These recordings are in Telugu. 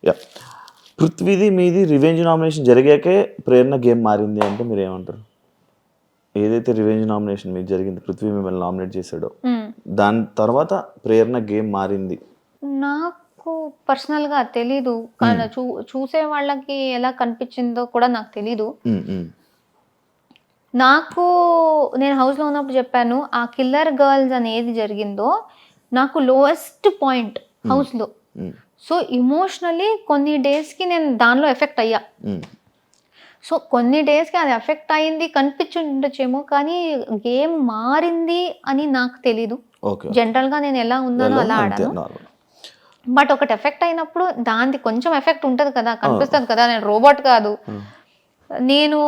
యా, పృథ్వీది మీది రివెంజ్ నామినేషన్ జరిగాకే ప్రేరణ గేమ్ మారింది అంటే మీరు ఏమంటారు? ఏదైతే రివెంజ్ నామినేషన్ మీకు జరిగింది, పృథ్వీ మిమ్మల్ని నామినేట్ చేశాడో దాని తర్వాత ప్రేరణ గేమ్ మారింది. నాకు పర్సనల్గా తెలీదు, కానీ చూసే వాళ్ళకి ఎలా కనిపించిందో కూడా నాకు తెలీదు. నాకు నేను హౌస్లో ఉన్నప్పుడు చెప్పాను, ఆ కిల్లర్ గర్ల్స్ అనేది జరిగిందో నాకు లోయెస్ట్ పాయింట్ హౌస్లో. సో ఇమోషనలీ కొన్ని డేస్కి నేను దానిలో ఎఫెక్ట్ అయ్యా. సో కొన్ని డేస్కి అది ఎఫెక్ట్ అయింది కనిపించి ఉండొచ్చేమో, కానీ గేమ్ మారింది అని నాకు తెలీదు. జనరల్గా నేను ఎలా ఉన్నానో అలా ఆడాను. బట్ ఒకటి ఎఫెక్ట్ అయినప్పుడు దానికి కొంచెం ఎఫెక్ట్ ఉంటుంది కదా, కనిపిస్తుంది కదా. నేను రోబోట్ కాదు. నేను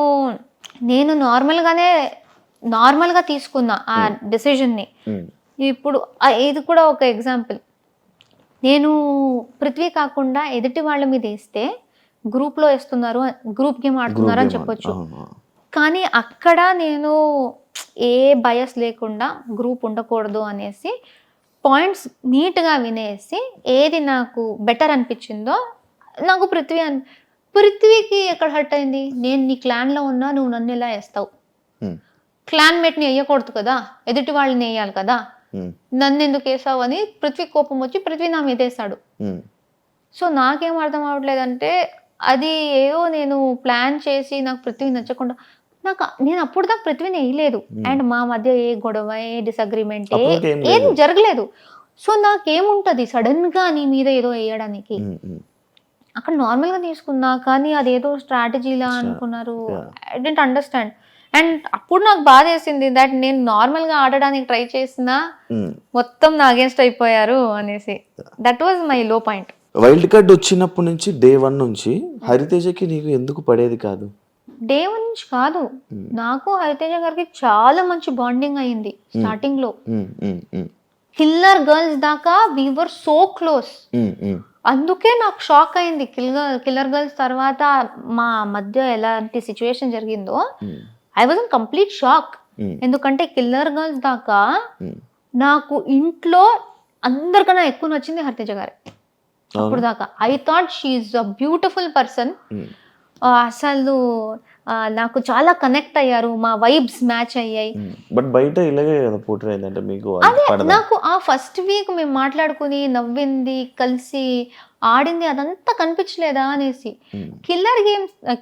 నార్మల్గా తీసుకున్నా ఆ డెసిషన్ని. ఇప్పుడు ఇది కూడా ఒక ఎగ్జాంపుల్. నేను పృథ్వీ కాకుండా ఎదుటి వాళ్ళ మీద వేస్తే గ్రూప్లో వేస్తున్నారు, గ్రూప్ గేమ్ ఆడుతున్నారు అని చెప్పొచ్చు. కానీ అక్కడ నేను ఏ బయస్ లేకుండా గ్రూప్ ఉండకూడదు అనేసి పాయింట్స్ నీట్గా వినేసి ఏది నాకు బెటర్ అనిపించిందో నాకు పృథ్వీకి ఎక్కడ హర్ట్ అయింది? నేను నీ క్లాన్లో ఉన్నా, నువ్వు నన్ను ఎలా వేస్తావు? క్లాన్ మేట్ని వేయకూడదు కదా, ఎదుటి వాళ్ళని వేయాలి కదా, నన్ను ఎందుకు వేసావు అని పృథ్వీ కోపం వచ్చి పృథ్వీ నా మీద వేసాడు. సో నాకేం అర్థం అవ్వట్లేదంటే అది ఏదో నేను ప్లాన్ చేసి నాకు పృథ్వీ నచ్చకుండా నేను అప్పుడు దాకా పృథ్వీని వేయలేదు. అండ్ మా మధ్య ఏ గొడవ, ఏ డిసగ్రిమెంట్ ఏం జరగలేదు. సో నాకేముంటది సడన్ గా నీ మీద ఏదో వేయడానికి? అక్కడ నార్మల్ గా తీసుకున్నా, కానీ అదేదో స్ట్రాటజీలా అనుకున్నారు. I don't understand. అండ్ అప్పుడు నాకు బాధ వేసింది దట్ నేను నార్మల్ గా ఆడడానికి ట్రై చేసినా మొత్తం నా అగేన్స్ట్ అయిపోయారు అనేసి. దట్ వాజ్ మై లో పాయింట్. వైల్డ్ కార్డ్ వచ్చినప్పటి నుంచి డే 1 నుంచి హరితేజకి నీకు ఎందుకు పడేది కాదు? డే 1 నుంచి కాదు, నాకు హరితేజ గారికి చాలా మంచి బాండింగ్ అయింది స్టార్టింగ్ లో. కిల్లర్ గర్ల్స్ దాకా వి వర్ సో క్లోజ్. అందుకే నాకు షాక్ అయింది కిల్లర్ గర్ల్స్ తర్వాత మా మధ్య ఎలాంటి సిచ్యువేషన్ జరిగిందో. I was in complete shock. ఎందుకంటే కిల్లర్ గర్ల్స్ దాకా నాకు ఇంట్లో అందరికన్నా ఎక్కువ నచ్చింది హరితేజ గారే. అప్పుడు దాకా I thought she is a beautiful person. అసలు నాకు చాలా కనెక్ట్ అయ్యారు, మా వైబ్స్ మ్యాచ్ అయ్యాయి. బట్ బయట ఇలాగే పోటీ అయిందంటే మీకు నాకు ఆ ఫస్ట్ వీక్ మేము మాట్లాడుకుని నవ్వింది, కలిసి ఆడింది అదంతా కనిపించలేదా అనేసి.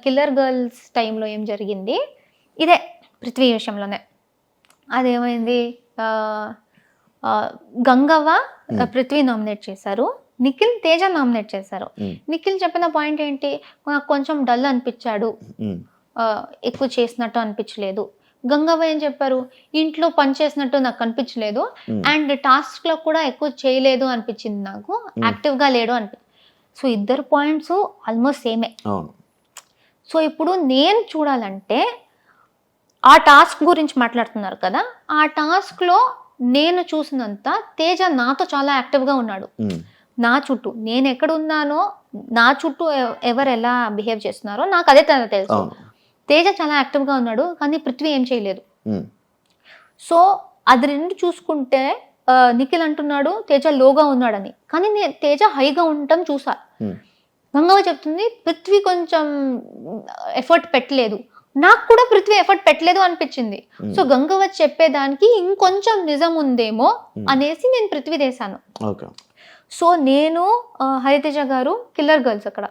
కిల్లర్ గర్ల్స్ టైంలో ఏం జరిగింది, ఇదే పృథ్వీ విషయంలోనే. అదేమైంది, గంగవ్వ పృథ్వీ నామినేట్ చేశారు, నిఖిల్ తేజ నామినేట్ చేశారు. నిఖిల్ చెప్పిన పాయింట్ ఏంటి, నాకు కొంచెం డల్ అనిపించాడు, ఎక్కువ చేసినట్టు అనిపించలేదు. గంగవ్వ ఏం చెప్పారు, ఇంట్లో పని చేసినట్టు నాకు కనిపించలేదు, అండ్ టాస్క్ లో కూడా ఎక్కువ చేయలేదు అనిపించింది, నాకు యాక్టివ్ గా లేడు అనిపించింది. సో ఇద్దరు పాయింట్స్ ఆల్మోస్ట్ సేమే. సో ఇప్పుడు నేను చూడాలంటే ఆ టాస్క్ గురించి మాట్లాడుతున్నారు కదా, ఆ టాస్క్ లో నేను చూసినంత తేజ నాతో చాలా యాక్టివ్ గా ఉన్నాడు. నా చుట్టూ నేను ఎక్కడ ఉన్నానో, నా చుట్టూ ఎవరు ఎలా బిహేవ్ చేస్తున్నారో నాకు అదే తెలుసు. తేజ చాలా యాక్టివ్ గా ఉన్నాడు, కానీ పృథ్వీ ఏం చేయలేదు. సో అది రెండు చూసుకుంటే నిఖిల్ అంటున్నాడు తేజ లోగా ఉన్నాడని, కానీ నేను తేజ హైగా ఉండటం చూసా. గంగవ్వ చెప్తుంది పృథ్వీ కొంచెం ఎఫర్ట్ పెట్టలేదు, నాకు కూడా పృథ్వీ ఎఫర్ట్ పెట్టలేదు అనిపించింది. సో గంగవ్వ చెప్పేదానికి ఇంకొంచెం నిజం ఉందేమో అనేసి నేను పృథ్వీ వేసాను. సో నేను హరితేజ గారు కిల్లర్ గర్ల్స్ అక్కడ.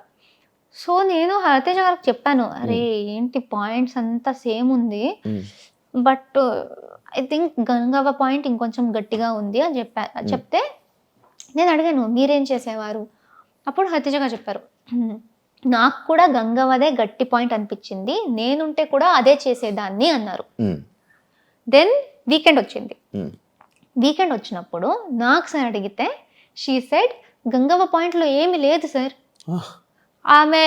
సో నేను హరితేజ గారికి చెప్పాను, అరే ఏంటి పాయింట్స్ అంతా సేమ్ ఉంది, but I think Gangavva point ఇంకొంచెం గట్టిగా ఉంది అని చెప్తే నేను అడిగాను మీరేం చేసేవారు? అప్పుడు హరితేజ గారు చెప్పారు, నాకు కూడా గంగవ్వదే గట్టి పాయింట్ అనిపించింది, నేనుంటే కూడా అదే చేసేదాన్ని అన్నారు. దెన్ వీకెండ్ వచ్చింది. వీకెండ్ వచ్చినప్పుడు నాకు సార్ అడిగితే షీ సెడ్ గంగవ్వ పాయింట్లో ఏమి లేదు సార్, ఆమె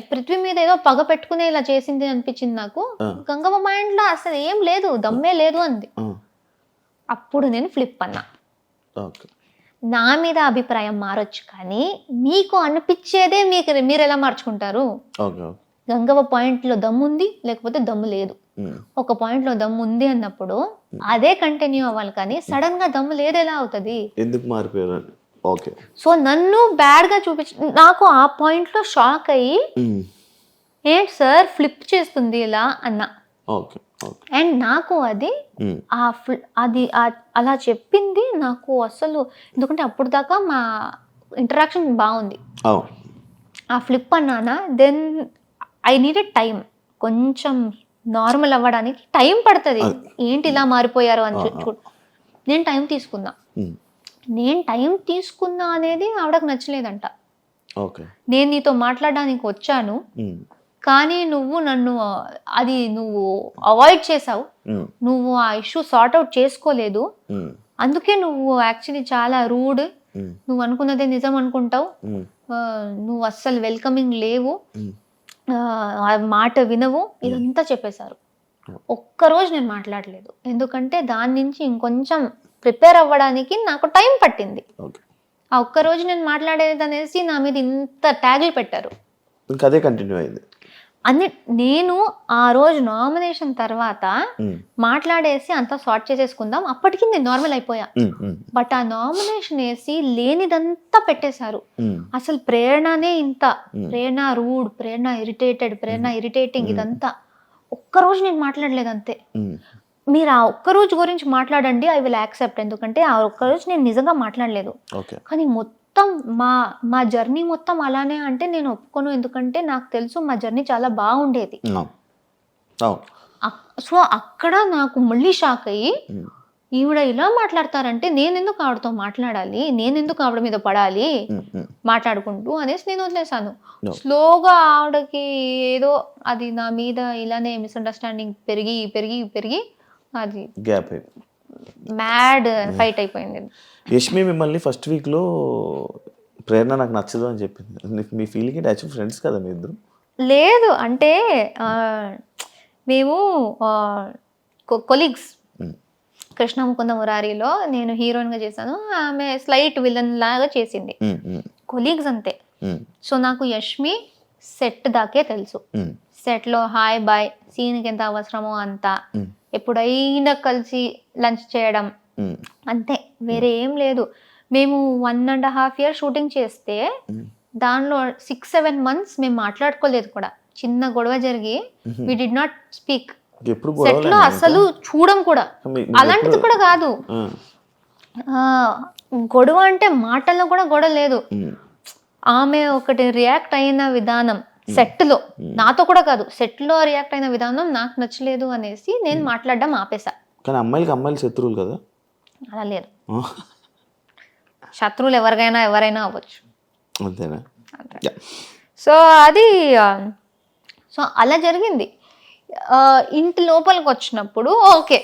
పృథ్వీ మీద ఏదో పగ పెట్టుకునే ఇలా చేసింది అనిపించింది నాకు, గంగవ్వ పాయింట్లో అసలు ఏం లేదు, దమ్మే లేదు అంది. అప్పుడు నేను ఫ్లిప్ అన్నా. నా మీద అభిప్రాయం మారొచ్చు, కానీ మీకు అనిపించేదే మీరు ఎలా మార్చుకుంటారు? గంగవ్వ పాయింట్లో దమ్ము ఉంది, లేకపోతే దమ్ము లేదు. ఒక పాయింట్లో దమ్ము ఉంది అన్నప్పుడు అదే కంటిన్యూ అవ్వాలి, కానీ సడన్ గా దమ్ము లేదు ఎలా అవుతుంది? ఎందుకు మారిపోయారు? ఓకే. సో నన్ను బ్యాడ్గా నాకు ఆ పాయింట్లో షాక్ అయ్యి ఏంటి సార్ ఫ్లిప్ చేస్తుంది ఇలా అన్నా. ఓకే. ఓకే. అండ్ నాకు అది అలా చెప్పింది నాకు అసలు, ఎందుకంటే అప్పుడు దాకా మా ఇంటరాక్షన్ బాగుంది. ఆ ఫ్లిప్ అన్నానా, దెన్ ఐ నీడెడ్ టైం, కొంచెం నార్మల్ అవ్వడానికి టైం పడుతుంది. ఏంటి ఇలా మారిపోయారు అని చూడు. నేను టైం తీసుకున్నా అనేది ఆవిడకు నచ్చలేదంట. నేను నీతో మాట్లాడడానికి వచ్చాను, కానీ నువ్వు నన్ను నువ్వు అవాయిడ్ చేసావు, నువ్వు ఆ ఇష్యూ సార్ట్ అవుట్ చేసుకోలేదు, అందుకే నువ్వు యాక్చువల్లీ చాలా రూడ్, నువ్వు అనుకున్నదే నిజం అనుకుంటావు, నువ్వు అస్సలు వెల్కమింగ్ లేవు, మాట వినవు, ఇదంతా చెప్పేశారు. ఒక్కరోజు నేను మాట్లాడలేదు, ఎందుకంటే దాని నుంచి ఇంకొంచెం ప్రిపేర్ అవ్వడానికి నాకు టైం పట్టింది. ఆ ఒక్కరోజు నేను మాట్లాడేది అనేసి నా మీద ఇంత ట్యాగులు పెట్టారు. అదే కంటిన్యూ అయింది. నేను ఆ రోజు నామినేషన్ తర్వాత మాట్లాడేసి అంతా సార్ట్ చేసేసుకుందాం, అప్పటికి నేను నార్మల్ అయిపోయా. బట్ ఆ నామినేషన్ వేసి లేనిదంతా పెట్టేశారు. అసలు ప్రేరణనే ఇంత, ప్రేరణ రూడ్, ప్రేరణ ఇరిటేటెడ్, ప్రేరణ ఇరిటేటింగ్, ఇదంతా. ఒక్కరోజు నేను మాట్లాడలేదు అంతే. మీరు ఆ ఒక్కరోజు గురించి మాట్లాడండి, ఐ విల్ యాక్సెప్ట్, ఎందుకంటే ఆ ఒక్కరోజు నేను నిజంగా మాట్లాడలేదు. కానీ మొత్తం మా జర్నీ మొత్తం అలానే అంటే నేను ఒప్పుకోను, ఎందుకంటే నాకు తెలుసు మా జర్నీ చాలా బాగుండేది. సో అక్కడ నాకు మళ్ళీ షాక్ అయ్యి, ఈవిడ ఇలా మాట్లాడతారంటే నేనెందుకు ఆవిడతో మాట్లాడాలి, నేనెందుకు ఆవిడ మీద పడాలి మాట్లాడుకుంటూ అనేసి నేను వదిలేసాను. స్లోగా ఆవిడకి ఏదో అది నా మీద ఇలానే మిస్అండర్స్టాండింగ్ పెరిగి పెరిగి పెరిగి అది గ్యాప్ మ్యాడ్ ఫైట్ అయిపోయింది. యష్మి మిమ్మల్ని ఫస్ట్ వీక్లో ప్రేరణ నాకు నచ్చదు అని చెప్పింది. మీ ఫీలింగ్ ఏంటి? యాక్చువల్ ఫ్రెండ్స్ కదా మీ ఇద్దరు? లేదు, అంటే మేము కొలీగ్స్. కృష్ణ ముకుంద మురారిలో నేను హీరోయిన్గా చేశాను, ఆమె స్లైట్ విలన్ లాగా చేసింది. కొలీగ్స్ అంతే. సో నాకు యష్మి సెట్ దాకే తెలుసు. సెట్లో హాయ్ బాయ్, సీన్కి ఎంత అవసరమో అంత, ఎప్పుడైనా కలిసి లంచ్ చేయడం అంతే, వేరే ఏం లేదు. మేము 1.5 years షూటింగ్ చేస్తే దానిలో 6-7 months మేము మాట్లాడుకోలేదు కూడా. చిన్న గొడవ జరిగి we did not speak. Set లో అసలు చూడం కూడా, అలాంటిది కూడా కాదు. గొడవ అంటే మాటల్లో కూడా గొడవ లేదు. ఆమె ఒకటి రియాక్ట్ అయిన విధానం సెట్ లో, నాతో కూడా కాదు, సెట్ లో రియాక్ట్ అయిన విధానం నాకు నచ్చలేదు అనేసి నేను మాట్లాడడం ఆపేసా. కానీ అమ్మాయిలు శత్రువులు కదా? అలా లేదు, శత్రువులు ఎవరైనా అవ్వచ్చు. అంతేనా? సో సో అలా జరిగింది. ఇంటి లోపలికి వచ్చినప్పుడు ఓకే,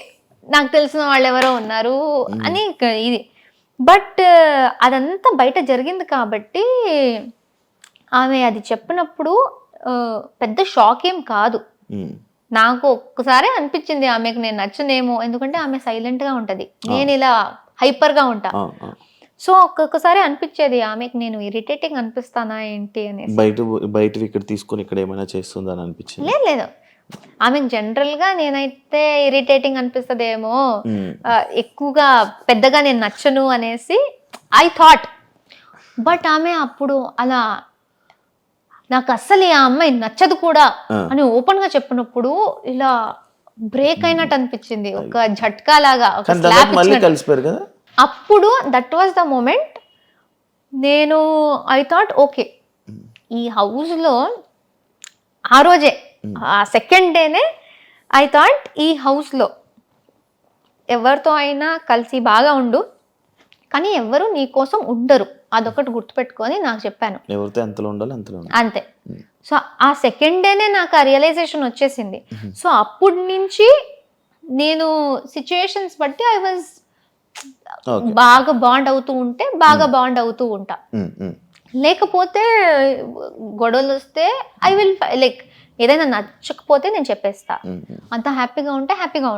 నాకు తెలిసిన వాళ్ళు ఎవరో ఉన్నారు అని ఇది, బట్ అదంతా బయట జరిగింది కాబట్టి ఆమె అది చెప్పినప్పుడు పెద్ద షాక్ ఏం కాదు. నాకు ఒక్కసారి అనిపించింది ఆమెకు నేను నచ్చనేమో, ఎందుకంటే ఆమె సైలెంట్గా ఉంటుంది, నేను ఇలా హైపర్గా ఉంటా. సో ఒక్కొక్కసారి అనిపించేది ఆమెకు నేను ఇరిటేటింగ్ అనిపిస్తానా ఏంటి అనేసి. బయట ఇక్కడ తీసుకొని ఇక్కడ ఏమైనా చేస్తుందని అనిపించింది? లేదు, ఆమెకు జనరల్గా నేనైతే ఇరిటేటింగ్ అనిపిస్తుందేమో, ఎక్కువగా పెద్దగా నేను నచ్చను అనేసి ఐ థాట్. బట్ ఆమె అప్పుడు అలా నాకు అస్సలు ఆ అమ్మాయి నచ్చదు కూడా అని ఓపెన్ గా చెప్పినప్పుడు ఇలా బ్రేక్ అయినట్టు అనిపించింది, ఒక झटका లాగా, ఒక స్లాప్ ఇచ్చినట్టు. అప్పుడు దట్ వాజ్ ద మూమెంట్ నేను ఐ థాట్ ఓకే, ఈ హౌస్ లో ఆ రోజే ఆ సెకండ్ డేనే ఐ థాట్ ఈ హౌస్ లో ఎవరితో అయినా కలిసి బాగా ఉండు, కానీ ఎవరు నీ కోసం ఉండరు, అదొకటి గుర్తుపెట్టుకొని నాకు చెప్పాను. ఎవరితో ఎంతలో ఉండాలి అంతలో అంతే. సో ఆ సెకండ్ డేనే నాకు ఆ రియలైజేషన్ వచ్చేసింది. సో అప్పటి నుంచి నేను సిచ్యుయేషన్స్ బట్టి ఐ వాజ్ బాగా బాండ్ అవుతూ ఉంటే బాగా బాండ్ అవుతూ ఉంటా, లేకపోతే గొడవలు వస్తే ఐ విల్ లైక్ ఏదైనా నచ్చకపోతే నేను చెప్పేస్తా, అంత హ్యాపీగా ఉంటే హ్యాపీగా